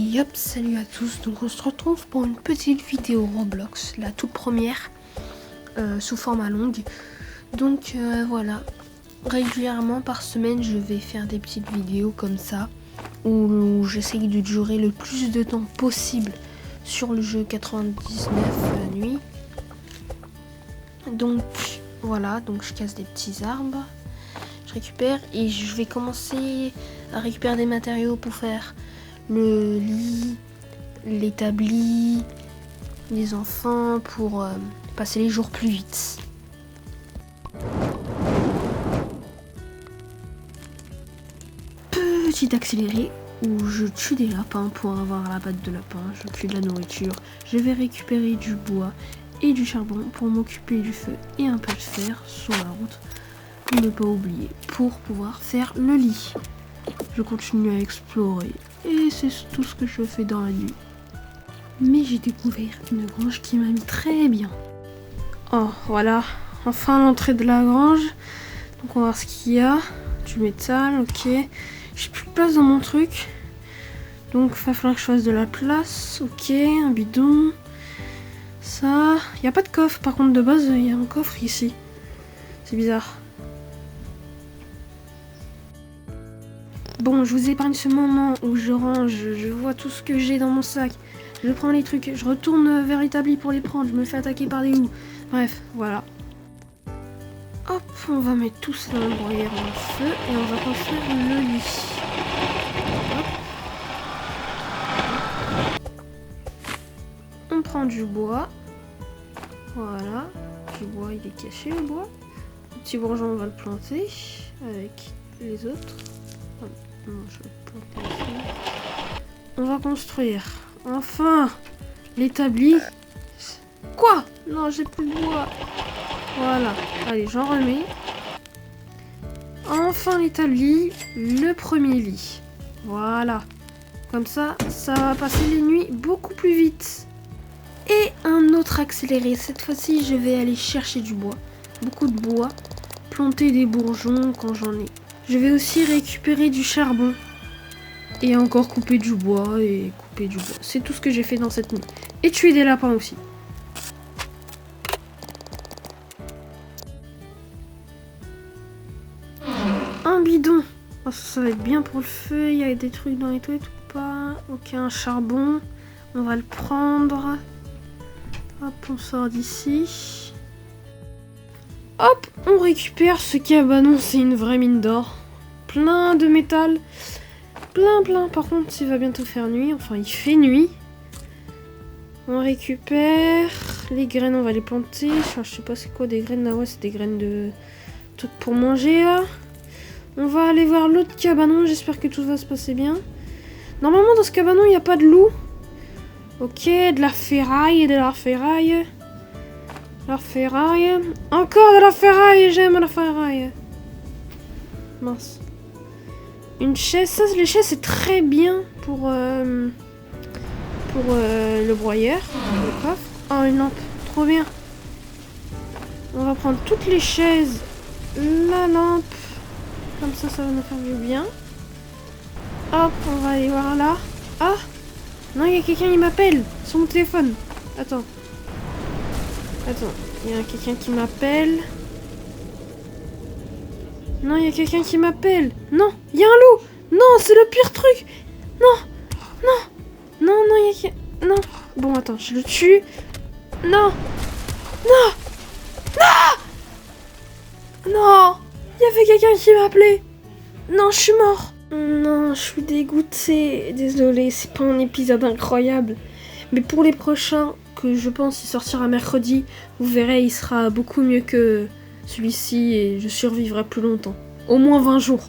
Yop, salut à tous, donc on se retrouve pour une petite vidéo Roblox, la toute première, sous format longue. Donc voilà, régulièrement par semaine je vais faire des petites vidéos comme ça, où j'essaye de durer le plus de temps possible sur le jeu 99 nuits. Donc voilà, donc je casse des petits arbres, je récupère et je vais commencer à récupérer des matériaux pour faire le lit, l'établi, les enfants, pour passer les jours plus vite. Petit accéléré où je tue des lapins pour avoir la patte de lapin, je tue de la nourriture, je vais récupérer du bois et du charbon pour m'occuper du feu et un peu de fer sur la route pour ne pas oublier, pour pouvoir faire le lit. Je continue à explorer et c'est tout ce que je fais dans la nuit. Mais j'ai découvert une grange qui m'a mis très bien. Oh voilà, enfin l'entrée de la grange. Donc on va voir ce qu'il y a. Du métal, ok. J'ai plus de place dans mon truc. Donc il va falloir que je fasse de la place. Ok, un bidon. Ça, il n'y a pas de coffre. Par contre de base, il y a un coffre ici. C'est bizarre. Bon, je vous épargne ce moment où je range, je vois tout ce que j'ai dans mon sac. Je prends les trucs, je retourne vers l'établi pour les prendre, je me fais attaquer par des loups. Bref, voilà. Hop, on va mettre tout ça dans le broyeur en feu et on va construire le lit. Hop. On prend du bois. Voilà. Du bois, il est caché le bois. Le petit bourgeon, on va le planter avec les autres. Non, je vais planter ici. On va construire. Enfin, l'établi. Quoi? Non, j'ai plus de bois. Voilà. Allez, j'en remets. Enfin, l'établi. Le premier lit. Voilà. Comme ça, ça va passer les nuits beaucoup plus vite. Et un autre accéléré. Cette fois-ci, je vais aller chercher du bois. Beaucoup de bois. Planter des bourgeons quand j'en ai. Je vais aussi récupérer du charbon. Et encore couper du bois et couper du bois. C'est tout ce que j'ai fait dans cette nuit. Et tuer des lapins aussi. Un bidon. Oh, ça va être bien pour le feu. Il y a des trucs dans les toilettes ou pas? Ok, un charbon. On va le prendre. Hop, on sort d'ici. Hop, on récupère ce cabanon. C'est une vraie mine d'or. Plein de métal. Plein. Par contre, il va bientôt faire nuit. Enfin, il fait nuit. On récupère les graines, on va les planter. Enfin, je sais pas c'est quoi des graines là. Ouais, c'est des graines de trucs pour manger là. On va aller voir l'autre cabanon. J'espère que tout va se passer bien. Normalement, dans ce cabanon, il n'y a pas de loup. Ok, de la ferraille et de la ferraille. La ferraille. Encore de la ferraille. J'aime la ferraille. Mince. Une chaise, ça les chaises c'est très bien pour le broyeur, le coffre. Oh une lampe, trop bien. On va prendre toutes les chaises, la lampe, comme ça va nous faire du bien. Hop, on va aller voir là. Ah non, il y a quelqu'un qui m'appelle sur mon téléphone. Attends, il y a quelqu'un qui m'appelle. Non, il y a quelqu'un qui m'appelle. Non, il y a un loup. Non, c'est le pire truc. Non, il y a... Non. Bon, attends, je le tue. Non. Il y avait quelqu'un qui m'appelait. Non, je suis mort. Non, je suis dégoûtée. Désolée, c'est pas un épisode incroyable. Mais pour les prochains, que je pense il sortira mercredi, vous verrez, il sera beaucoup mieux que celui-ci et je survivrai plus longtemps. Au moins 20 jours.